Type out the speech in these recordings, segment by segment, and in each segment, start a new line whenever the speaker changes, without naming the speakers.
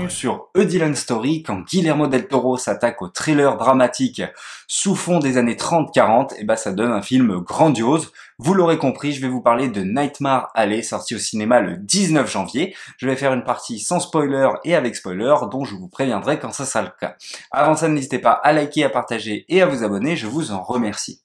bienvenue sur A Dylan Story. Quand Guillermo del Toro s'attaque au thriller dramatique sous fond des années 30-40, et ça donne un film grandiose. Vous l'aurez compris, je vais vous parler de Nightmare Alley, sorti au cinéma le 19 janvier. Je vais faire une partie sans spoiler et avec spoiler, dont je vous préviendrai quand ça sera le cas. Avant ça, n'hésitez pas à liker, à partager et à vous abonner, je vous en remercie.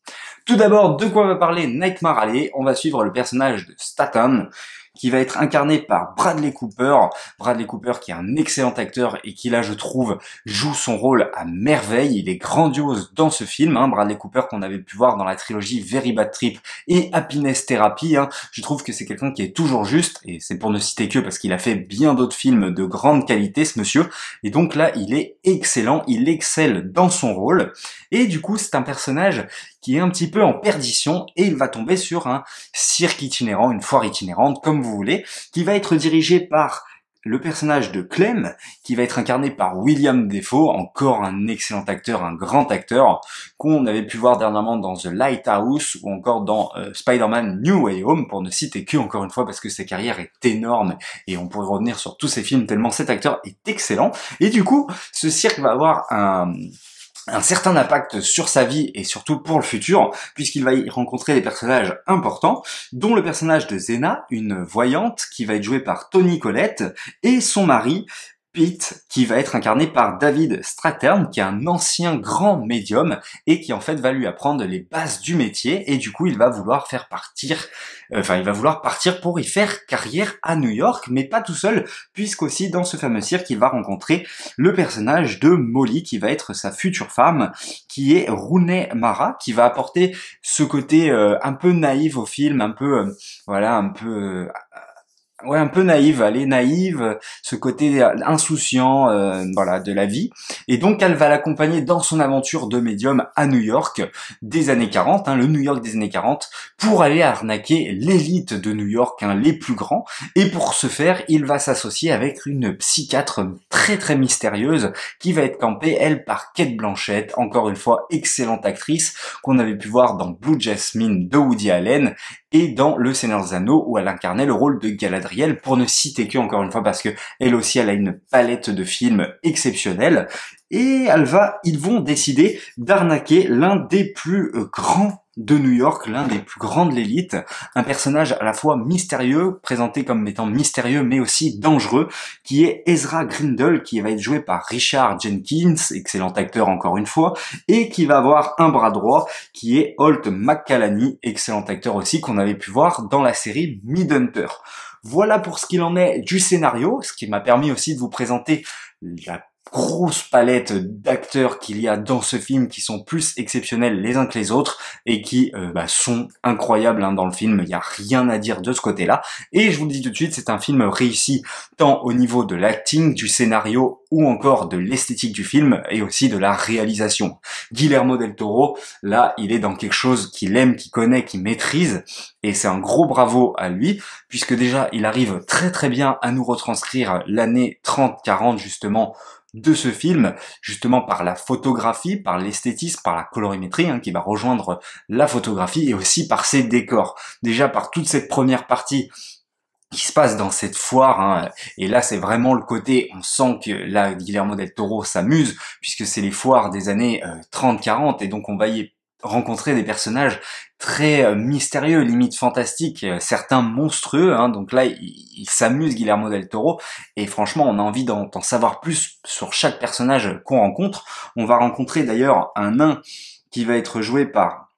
Tout d'abord, de quoi va parler Nightmare Alley? On va suivre le personnage de Statham, qui va être incarné par Bradley Cooper. Bradley Cooper qui est un excellent acteur et qui là je trouve joue son rôle à merveille. Il est grandiose dans ce film, Bradley Cooper qu'on avait pu voir dans la trilogie Very Bad Trip et Happiness Therapy. Je trouve que c'est quelqu'un qui est toujours juste, et c'est pour ne citer que parce qu'il a fait bien d'autres films de grande qualité ce monsieur, et donc là il est excellent, il excelle dans son rôle, et du coup c'est un personnage qui est un petit peu en perdition, et il va tomber sur un cirque itinérant, une foire itinérante, comme vous voulez, qui va être dirigé par le personnage de Clem, qui va être incarné par William Dafoe, encore un excellent acteur, un grand acteur, qu'on avait pu voir dernièrement dans The Lighthouse, ou encore dans Spider-Man New Way Home, pour ne citer que, encore une fois, parce que sa carrière est énorme, et on pourrait revenir sur tous ces films tellement cet acteur est excellent. Et du coup, ce cirque va avoir un certain impact sur sa vie et surtout pour le futur, puisqu'il va y rencontrer des personnages importants, dont le personnage de Zena, une voyante qui va être jouée par Toni Collette, et son mari, Pete, qui va être incarné par David Strathairn, qui est un ancien grand médium et qui en fait va lui apprendre les bases du métier, et du coup il va vouloir partir pour y faire carrière à New York, mais pas tout seul, puisqu'aussi dans ce fameux cirque il va rencontrer le personnage de Molly, qui va être sa future femme, qui est Rooney Mara, qui va apporter ce côté un peu naïf au film, un peu naïve, ce côté insouciant, de la vie. Et donc elle va l'accompagner dans son aventure de médium à New York des années 40, le New York des années 40, pour aller arnaquer l'élite de New York, les plus grands. Et pour ce faire, il va s'associer avec une psychiatre très très mystérieuse qui va être campée, elle, par Cate Blanchett, encore une fois excellente actrice qu'on avait pu voir dans Blue Jasmine de Woody Allen et dans Le Seigneur des Anneaux, où elle incarnait le rôle de Galadriel, pour ne citer que, encore une fois, parce que elle aussi, elle a une palette de films exceptionnelle, et ils vont décider d'arnaquer l'un des plus grands de New York, l'un des plus grands de l'élite, un personnage à la fois mystérieux, présenté comme étant mystérieux mais aussi dangereux, qui est Ezra Grindle, qui va être joué par Richard Jenkins, excellent acteur encore une fois, et qui va avoir un bras droit, qui est Holt McCallany, excellent acteur aussi, qu'on avait pu voir dans la série Mindhunter. Voilà pour ce qu'il en est du scénario, ce qui m'a permis aussi de vous présenter la grosse palette d'acteurs qu'il y a dans ce film, qui sont plus exceptionnels les uns que les autres et qui sont incroyables dans le film. Il n'y a rien à dire de ce côté-là, et je vous le dis tout de suite, c'est un film réussi tant au niveau de l'acting, du scénario ou encore de l'esthétique du film, et aussi de la réalisation. Guillermo del Toro, là, il est dans quelque chose qu'il aime, qu'il connaît, qu'il maîtrise, et c'est un gros bravo à lui, puisque déjà il arrive très très bien à nous retranscrire l'année 30-40 justement de ce film, justement par la photographie, par l'esthétisme, par la colorimétrie qui va rejoindre la photographie, et aussi par ses décors. Déjà par toute cette première partie qui se passe dans cette foire, et là c'est vraiment le côté, on sent que là Guillermo del Toro s'amuse, puisque c'est les foires des années 30-40, et donc on va y rencontrer des personnages très mystérieux, limite fantastiques, certains monstrueux, donc là il s'amuse Guillermo del Toro, et franchement on a envie d'en savoir plus sur chaque personnage qu'on rencontre. On va rencontrer d'ailleurs un nain qui va être joué par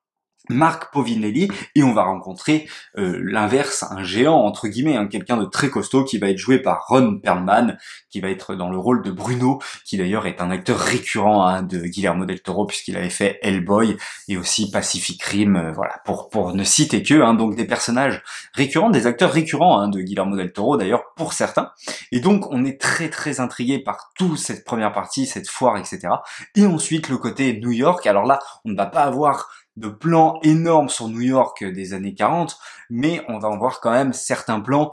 Mark Povinelli, et on va rencontrer l'inverse, un géant entre guillemets, quelqu'un de très costaud, qui va être joué par Ron Perlman, qui va être dans le rôle de Bruno, qui d'ailleurs est un acteur récurrent de Guillermo del Toro, puisqu'il avait fait Hellboy et aussi Pacific Rim, pour ne citer que, donc des personnages récurrents, des acteurs récurrents de Guillermo del Toro d'ailleurs pour certains. Et donc on est très très intrigué par toute cette première partie, cette foire, etc. Et ensuite le côté New York. Alors là on ne va pas avoir de plans énormes sur New York des années 40, mais on va en voir quand même certains plans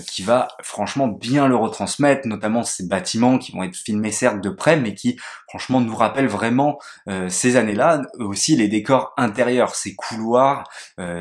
qui va franchement bien le retransmettre, notamment ces bâtiments qui vont être filmés certes de près, mais qui franchement nous rappellent vraiment ces années-là. Aussi les décors intérieurs, ces couloirs,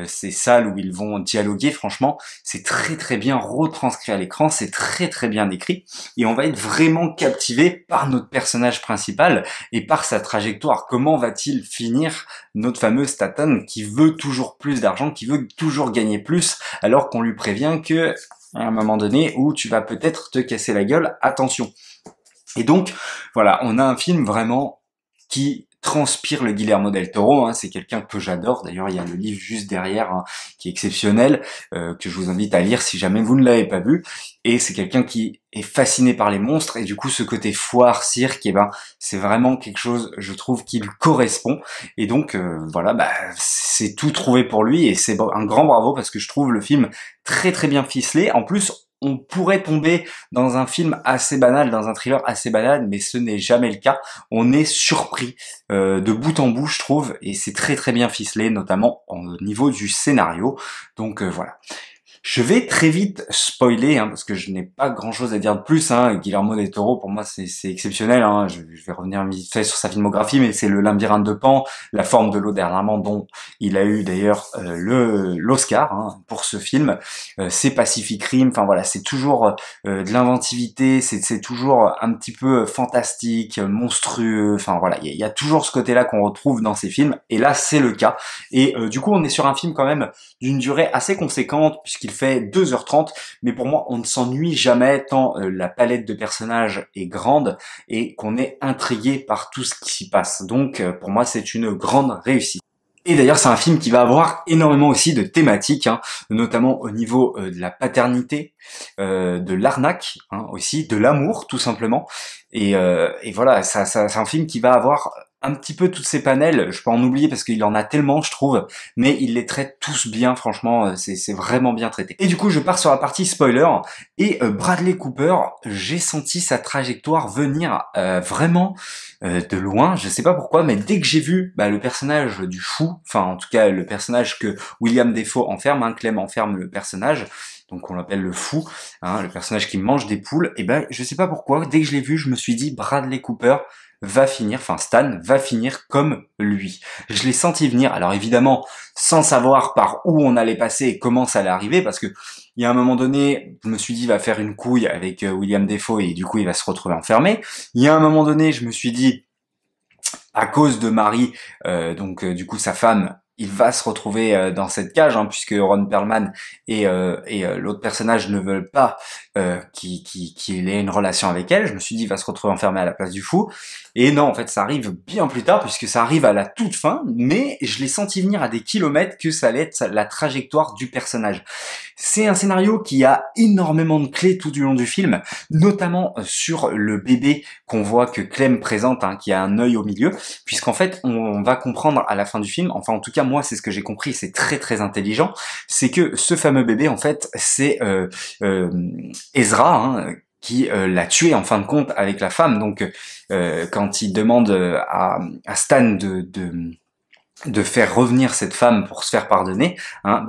ces salles où ils vont dialoguer, franchement, c'est très très bien retranscrit à l'écran, c'est très très bien écrit, et on va être vraiment captivé par notre personnage principal et par sa trajectoire. Comment va-t-il finir, notre fameux Statham qui veut toujours plus d'argent, qui veut toujours gagner plus, alors qu'on lui prévient que à un moment donné où tu vas peut-être te casser la gueule, attention. Et donc, voilà, on a un film vraiment qui transpire le Guillermo del Toro, hein, c'est quelqu'un que j'adore, d'ailleurs il y a le livre juste derrière hein, qui est exceptionnel, que je vous invite à lire si jamais vous ne l'avez pas vu, et c'est quelqu'un qui est fasciné par les monstres, et du coup ce côté foire, cirque, et ben c'est vraiment quelque chose, je trouve, qui lui correspond, et donc voilà, c'est tout trouvé pour lui, et c'est un grand bravo, parce que je trouve le film très très bien ficelé, en plus on pourrait tomber dans un film assez banal, dans un thriller assez banal, mais ce n'est jamais le cas. On est surpris de bout en bout, je trouve, et c'est très très bien ficelé, notamment au niveau du scénario. Donc voilà. Je vais très vite spoiler, hein, parce que je n'ai pas grand-chose à dire de plus. Hein. Guillermo del Toro, pour moi, c'est exceptionnel. Hein. Je vais revenir vite fait sur sa filmographie, mais c'est le Labyrinthe de Pan, La forme de l'eau dernièrement, dont il a eu d'ailleurs l'Oscar hein, pour ce film. C'est Pacific Rim. Enfin voilà, c'est toujours de l'inventivité, c'est toujours un petit peu fantastique, monstrueux. Enfin voilà, il y a toujours ce côté-là qu'on retrouve dans ces films. Et là, c'est le cas. Et du coup, on est sur un film quand même d'une durée assez conséquente, puisqu'il fait 2h30, mais pour moi on ne s'ennuie jamais tant la palette de personnages est grande et qu'on est intrigué par tout ce qui s'y passe. Donc pour moi c'est une grande réussite. Et d'ailleurs c'est un film qui va avoir énormément aussi de thématiques, hein, notamment au niveau de la paternité, de l'arnaque, hein, aussi, de l'amour tout simplement. Et voilà, c'est un film qui va avoir un petit peu toutes ces panels, je peux en oublier parce qu'il en a tellement je trouve, mais il les traite tous bien, franchement, c'est vraiment bien traité. Et du coup je pars sur la partie spoiler, et Bradley Cooper, j'ai senti sa trajectoire venir vraiment de loin, je sais pas pourquoi, mais dès que j'ai vu le personnage du fou, enfin en tout cas le personnage que William Dafoe enferme, hein, Clem enferme le personnage, donc on l'appelle le fou, hein, le personnage qui mange des poules, et je sais pas pourquoi, dès que je l'ai vu, je me suis dit Bradley Cooper va finir, enfin Stan va finir comme lui. Je l'ai senti venir, alors évidemment sans savoir par où on allait passer et comment ça allait arriver, parce que il y a un moment donné, je me suis dit il va faire une couille avec William Dafoe et du coup il va se retrouver enfermé. Il y a un moment donné, je me suis dit à cause de Marie, du coup sa femme, il va se retrouver dans cette cage, hein, puisque Ron Perlman et l'autre personnage ne veulent pas qu'il ait une relation avec elle. Je me suis dit, il va se retrouver enfermé à la place du fou. Et non, en fait, ça arrive bien plus tard, puisque ça arrive à la toute fin, mais je l'ai senti venir à des kilomètres que ça allait être la trajectoire du personnage. C'est un scénario qui a énormément de clés tout du long du film, notamment sur le bébé qu'on voit que Clem présente, hein, qui a un œil au milieu, puisqu'en fait, on va comprendre à la fin du film, enfin en tout cas moi c'est ce que j'ai compris, c'est très très intelligent, c'est que ce fameux bébé en fait c'est Ezra, hein, qui l'a tué en fin de compte avec la femme. Donc quand il demande à Stan de faire revenir cette femme pour se faire pardonner, hein,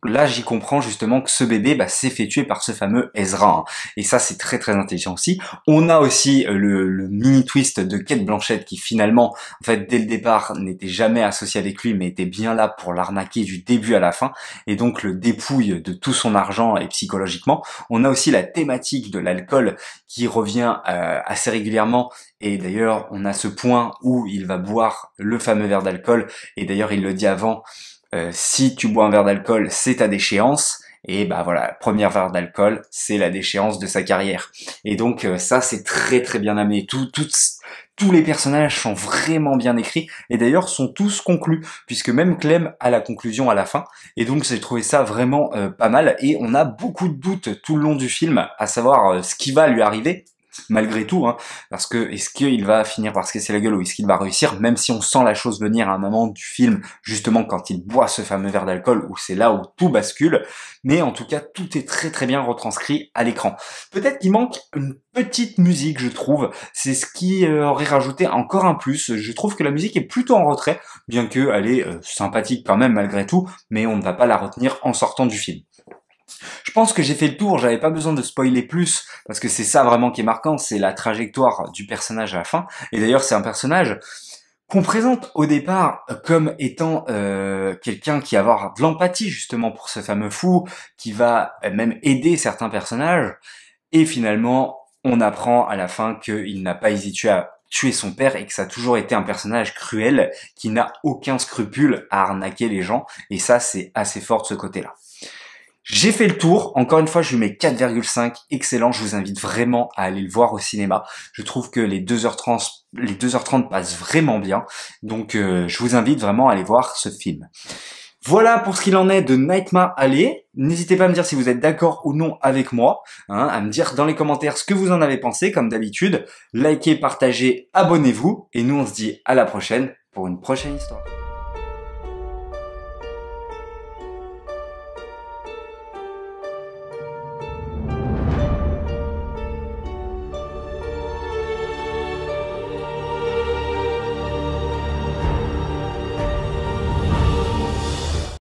là j'y comprends justement que ce bébé s'est fait tuer par ce fameux Ezra, hein. Et ça c'est très très intelligent aussi. On a aussi le mini twist de Cate Blanchett qui finalement en fait dès le départ n'était jamais associé avec lui mais était bien là pour l'arnaquer du début à la fin, et donc le dépouille de tout son argent et psychologiquement. On a aussi la thématique de l'alcool qui revient assez régulièrement, et d'ailleurs on a ce point où il va boire le fameux verre d'alcool, et d'ailleurs il le dit avant, si tu bois un verre d'alcool, c'est ta déchéance. Et voilà, premier verre d'alcool, c'est la déchéance de sa carrière. Et donc ça, c'est très très bien amené. Tous les personnages sont vraiment bien écrits, et d'ailleurs sont tous conclus, puisque même Clem a la conclusion à la fin. Et donc j'ai trouvé ça vraiment pas mal. Et on a beaucoup de doutes tout le long du film, à savoir ce qui va lui arriver. malgré tout, hein, parce que est-ce qu'il va finir par se casser la gueule ou est-ce qu'il va réussir, même si on sent la chose venir à un moment du film, justement quand il boit ce fameux verre d'alcool, où c'est là où tout bascule, mais en tout cas tout est très très bien retranscrit à l'écran. Peut-être qu'il manque une petite musique, je trouve, c'est ce qui aurait rajouté encore un plus. Je trouve que la musique est plutôt en retrait, bien qu'elle est sympathique quand même malgré tout, mais on ne va pas la retenir en sortant du film. Je pense que j'ai fait le tour, j'avais pas besoin de spoiler plus, parce que c'est ça vraiment qui est marquant, c'est la trajectoire du personnage à la fin. Et d'ailleurs, c'est un personnage qu'on présente au départ comme étant quelqu'un qui va avoir de l'empathie justement pour ce fameux fou, qui va même aider certains personnages, et finalement, on apprend à la fin qu'il n'a pas hésité à tuer son père et que ça a toujours été un personnage cruel qui n'a aucun scrupule à arnaquer les gens, et ça c'est assez fort de ce côté-là. J'ai fait le tour, encore une fois je lui mets 4,5, excellent, je vous invite vraiment à aller le voir au cinéma. Je trouve que les 2h30 passent vraiment bien, donc je vous invite vraiment à aller voir ce film. Voilà pour ce qu'il en est de Nightmare Alley. N'hésitez pas à me dire si vous êtes d'accord ou non avec moi, hein, à me dire dans les commentaires ce que vous en avez pensé, comme d'habitude. Likez, partagez, abonnez-vous, et nous on se dit à la prochaine pour une prochaine histoire.